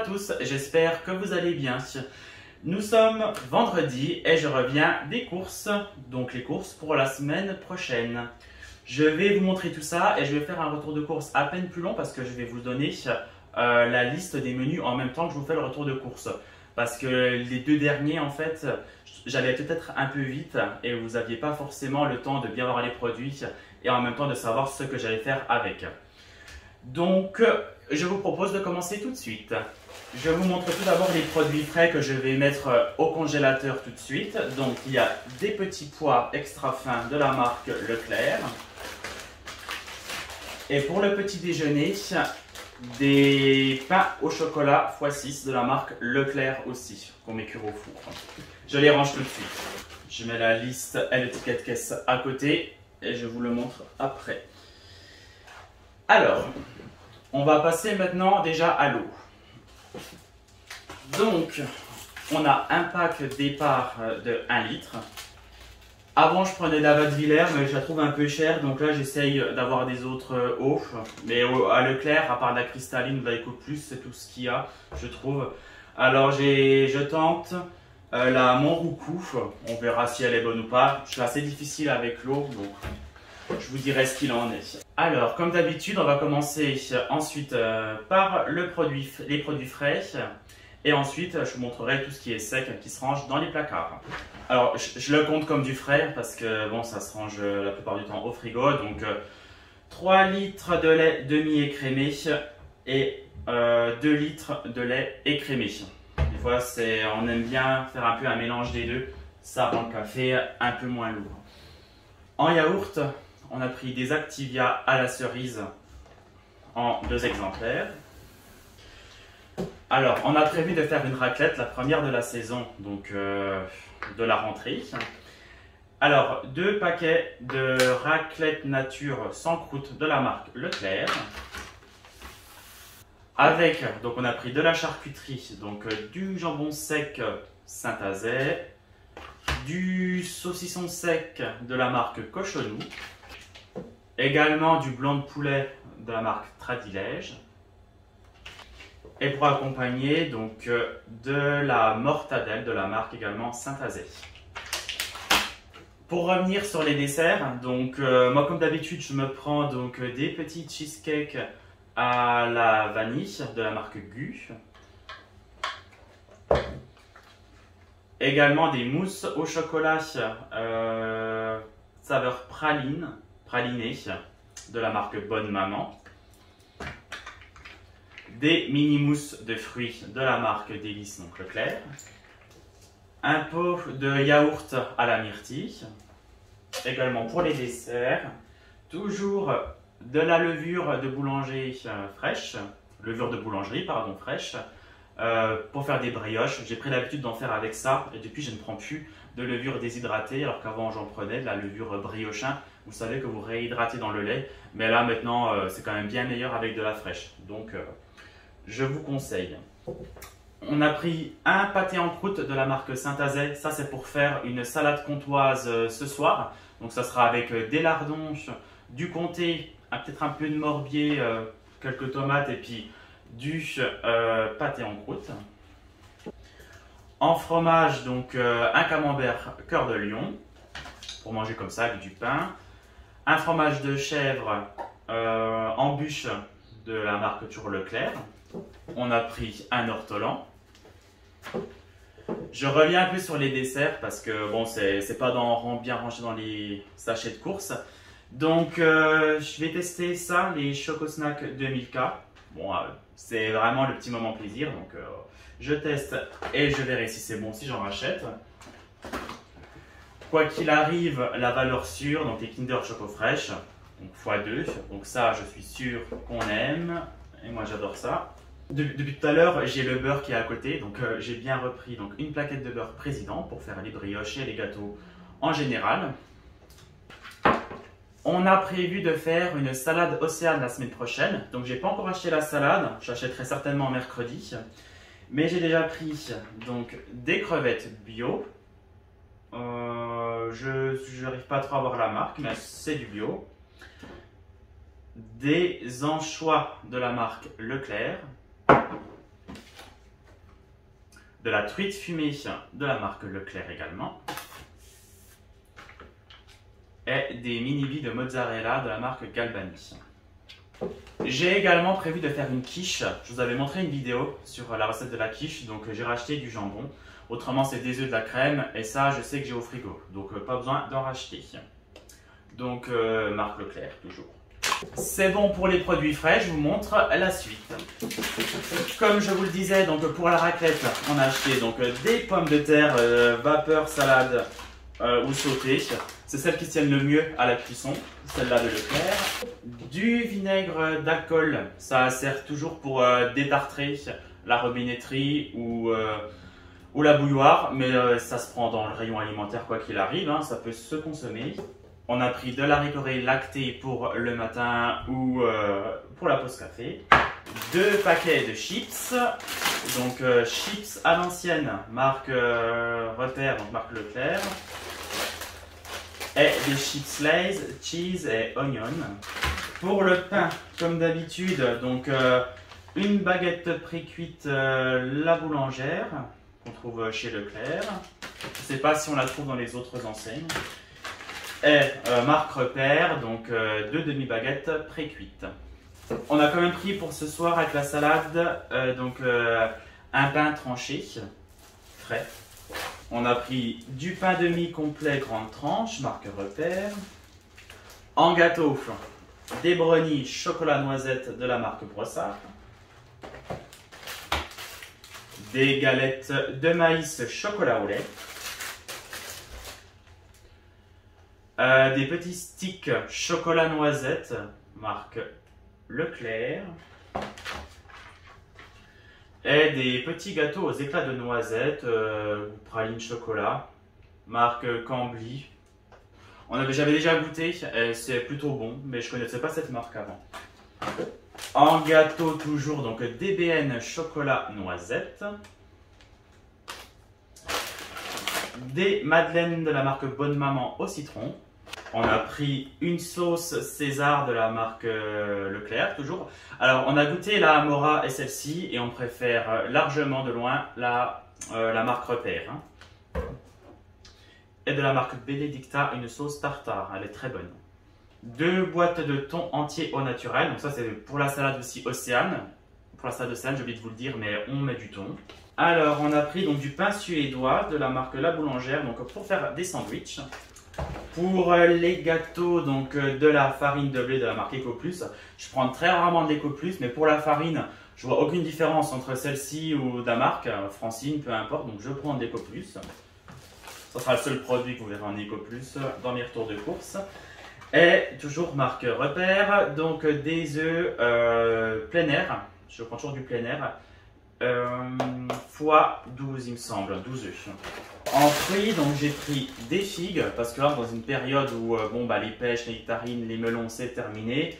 tous, j'espère que vous allez bien. Nous sommes vendredi et je reviens des courses, donc les courses pour la semaine prochaine. Je vais vous montrer tout ça et je vais faire un retour de course à peine plus long parce que je vais vous donner la liste des menus en même temps que je vous fais le retour de course. Parce que les deux derniers, en fait, j'allais peut-être un peu vite et vous n'aviez pas forcément le temps de bien voir les produits et en même temps de savoir ce que j'allais faire avec. Donc, je vous propose de commencer tout de suite. Je vous montre tout d'abord les produits frais que je vais mettre au congélateur tout de suite. Donc, il y a des petits pois extra fins de la marque Leclerc. Et pour le petit déjeuner, des pains au chocolat x6 de la marque Leclerc aussi, qu'on met cuire au four. Je les range tout de suite. Je mets la liste et l'étiquette caisse à côté et je vous le montre après. Alors, on va passer maintenant déjà à l'eau. Donc, on a un pack départ de 1 litre. Avant, je prenais la Vadevillers, mais je la trouve un peu chère. Donc là, j'essaye d'avoir des autres eaux. Mais à Leclerc, à part la cristalline ou la Eco Plus, c'est tout ce qu'il y a, je trouve. Alors, je tente la Montroucou. On verra si elle est bonne ou pas. Je suis assez difficile avec l'eau, donc je vous dirai ce qu'il en est. Alors, comme d'habitude, on va commencer ensuite par les produits frais. Et ensuite, je vous montrerai tout ce qui est sec qui se range dans les placards. Alors, je le compte comme du frais parce que bon, ça se range la plupart du temps au frigo. Donc, 3 litres de lait demi-écrémé et 2 litres de lait écrémé. Des fois, on aime bien faire un peu un mélange des deux. Ça rend le café un peu moins lourd. En yaourt, on a pris des Activia à la cerise en 2 exemplaires. Alors, on a prévu de faire une raclette, la première de la saison, donc de la rentrée. Alors, 2 paquets de raclette nature sans croûte de la marque Leclerc. Avec, donc on a pris de la charcuterie, donc du jambon sec Saint-Azet, du saucisson sec de la marque Cochonou, également du blanc de poulet de la marque Tradilège. Et pour accompagner, donc de la mortadelle de la marque également Saint-Azet. Pour revenir sur les desserts, donc moi comme d'habitude je me prends donc des petits cheesecakes à la vanille de la marque Gu. Également des mousses au chocolat saveur praliné de la marque Bonne Maman. Des mini mousses de fruits de la marque Délice, donc Leclerc. Un pot de yaourt à la myrtille. Également pour les desserts, toujours de la levure de boulangerie fraîche. Levure de boulangerie, pardon, fraîche. Pour faire des brioches. J'ai pris l'habitude d'en faire avec ça. Et depuis, je ne prends plus de levure déshydratée. Alors qu'avant, j'en prenais de la levure briochin. Vous savez que vous réhydratez dans le lait. Mais là, maintenant, c'est quand même bien meilleur avec de la fraîche. Donc, je vous conseille. On a pris un pâté en croûte de la marque Saint-Azet. Ça, c'est pour faire une salade comtoise ce soir. Donc, ça sera avec des lardons, du comté, peut-être un peu de morbier, quelques tomates et puis du pâté en croûte. En fromage, donc un camembert cœur de lion pour manger comme ça avec du pain. Un fromage de chèvre en bûche de la marque toujours Leclerc. On a pris un ortolan. Je reviens un peu sur les desserts parce que bon, c'est pas bien rangé dans les sachets de course. Donc, je vais tester ça, les Choco Snack 2000K. Bon, c'est vraiment le petit moment plaisir. Donc, je teste et je verrai si c'est bon, si j'en rachète. Quoi qu'il arrive, la valeur sûre, donc les Kinder Choco Fraîche, donc x2. Donc ça, je suis sûr qu'on aime. Et moi, j'adore ça. Depuis tout à l'heure, j'ai le beurre qui est à côté, donc j'ai bien repris donc, une plaquette de beurre président pour faire les brioches et les gâteaux en général. On a prévu de faire une salade océane la semaine prochaine, donc j'ai pas encore acheté la salade, j'achèterai certainement mercredi. Mais j'ai déjà pris donc, des crevettes bio. Je n'arrive pas trop à voir la marque, mais c'est du bio. Des anchois de la marque Leclerc. de la truite fumée de la marque Leclerc également. Et des mini billes de mozzarella de la marque Galbani. J'ai également prévu de faire une quiche. Je vous avais montré une vidéo sur la recette de la quiche, donc j'ai racheté du jambon. Autrement, c'est des œufs, de la crème, et ça, je sais que j'ai au frigo, donc pas besoin d'en racheter. Donc, marque Leclerc, toujours. C'est bon pour les produits frais, je vous montre la suite. Comme je vous le disais, donc pour la raclette, on a acheté donc, des pommes de terre vapeur, salade ou sautée. C'est celles qui tiennent le mieux à la cuisson, celle-là de Leclerc. Du vinaigre d'alcool, ça sert toujours pour détartrer la robinetterie ou la bouilloire, mais ça se prend dans le rayon alimentaire quoi qu'il arrive, hein, ça peut se consommer. On a pris de la ricorée lactée pour le matin ou pour la pause café. 2 paquets de chips, donc chips à l'ancienne, marque Repère, donc marque Leclerc. Et des chips Lay's, cheese et onion. Pour le pain, comme d'habitude, donc une baguette précuite la boulangère, qu'on trouve chez Leclerc. Je ne sais pas si on la trouve dans les autres enseignes. Et marque Repère, donc 2 demi-baguettes précuites. On a quand même pris pour ce soir avec la salade un pain tranché, frais. On a pris du pain demi complet grande tranche, marque Repère. En gâteau, des brownies chocolat noisette de la marque Brossard. Des galettes de maïs chocolat au lait. Des petits sticks chocolat noisette, marque Leclerc. Et des petits gâteaux aux éclats de noisettes, praline chocolat, marque Cambly. J'avais déjà goûté, c'est plutôt bon, mais je ne connaissais pas cette marque avant. En gâteau toujours, donc DBN chocolat noisette. Des madeleines de la marque Bonne Maman au citron. On a pris une sauce César de la marque Leclerc, toujours. Alors, on a goûté la Amora et celle-ci, et on préfère largement de loin la marque Repère. Hein. Et de la marque Benedicta, une sauce tartare, elle est très bonne. 2 boîtes de thon entier au naturel, donc ça c'est pour la salade aussi Océane. Pour la salade Océane, j'ai oublié de vous le dire, mais on met du thon. Alors, on a pris donc du pain suédois de la marque La Boulangère, donc pour faire des sandwichs. Pour les gâteaux, donc de la farine de blé de la marque EcoPlus, je prends très rarement de l'EcoPlus, mais pour la farine, je vois aucune différence entre celle-ci ou de la marque, Francine, peu importe, donc je prends de l'EcoPlus. Ce sera le seul produit que vous verrez en EcoPlus dans mes retours de course. Et toujours marque Repère, donc des œufs plein air, je prends toujours du plein air, fois 12 il me semble, 12 œufs. En fruits, donc j'ai pris des figues, parce que là, dans une période où les pêches, les nectarines, les melons, c'est terminé.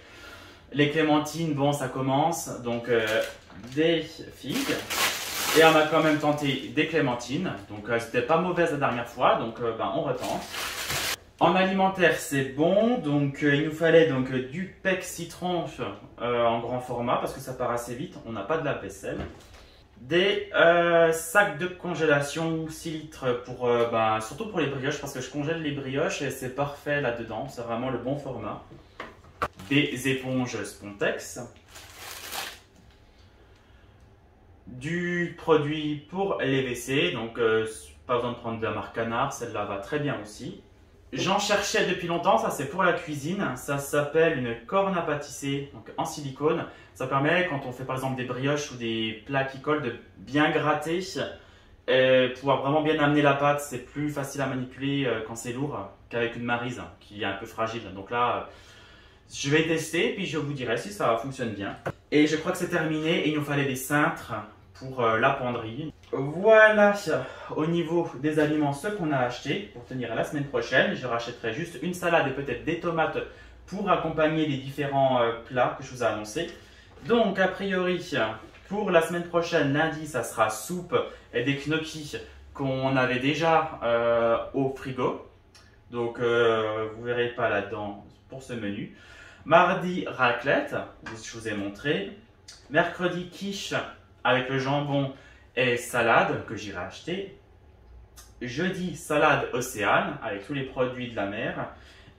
Les clémentines, bon, ça commence, donc des figues. Et on a quand même tenté des clémentines, donc c'était pas mauvaise la dernière fois, donc on retente. En alimentaire, c'est bon, donc il nous fallait donc du pec citron en grand format, parce que ça part assez vite, on n'a pas de lave-vaisselle. Des sacs de congélation 6 litres pour, surtout pour les brioches, parce que je congèle les brioches et c'est parfait là-dedans, c'est vraiment le bon format. Des éponges Spontex. Du produit pour les WC, donc pas besoin de prendre de la marque Canard, celle-là va très bien aussi. J'en cherchais depuis longtemps, ça c'est pour la cuisine, ça s'appelle une corne à pâtisser, donc en silicone. Ça permet, quand on fait par exemple des brioches ou des plats qui collent, de bien gratter et pouvoir vraiment bien amener la pâte. C'est plus facile à manipuler quand c'est lourd qu'avec une maryse qui est un peu fragile. Donc là, je vais tester puis je vous dirai si ça fonctionne bien. Et je crois que c'est terminé et il nous fallait des cintres pour la penderie. Voilà au niveau des aliments ce qu'on a acheté pour tenir à la semaine prochaine. Je rachèterai juste une salade et peut-être des tomates pour accompagner les différents plats que je vous ai annoncés. Donc a priori pour la semaine prochaine, lundi, ça sera soupe et des gnocchis qu'on avait déjà au frigo. Donc vous verrez pas là-dedans pour ce menu. Mardi, raclette, je vous ai montré. Mercredi, quiche avec le jambon et salade que j'irai acheter. Jeudi, salade océane avec tous les produits de la mer.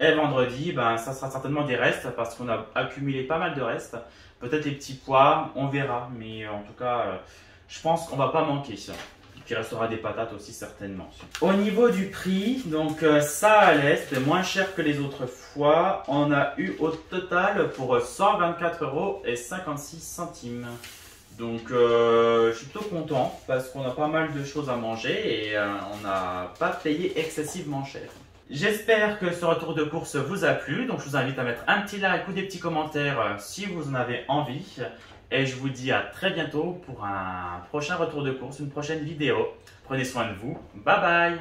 Et vendredi, ben, ça sera certainement des restes parce qu'on a accumulé pas mal de restes. Peut-être les petits pois, on verra. Mais en tout cas, je pense qu'on va pas manquer. Et puis il restera des patates aussi certainement. Au niveau du prix, donc ça allait, c'était moins cher que les autres fois. On a eu au total pour 124,56 €. Donc je suis plutôt content parce qu'on a pas mal de choses à manger et on n'a pas payé excessivement cher. J'espère que ce retour de course vous a plu. Donc je vous invite à mettre un petit like ou des petits commentaires si vous en avez envie. Et je vous dis à très bientôt pour un prochain retour de course, une prochaine vidéo. Prenez soin de vous. Bye bye!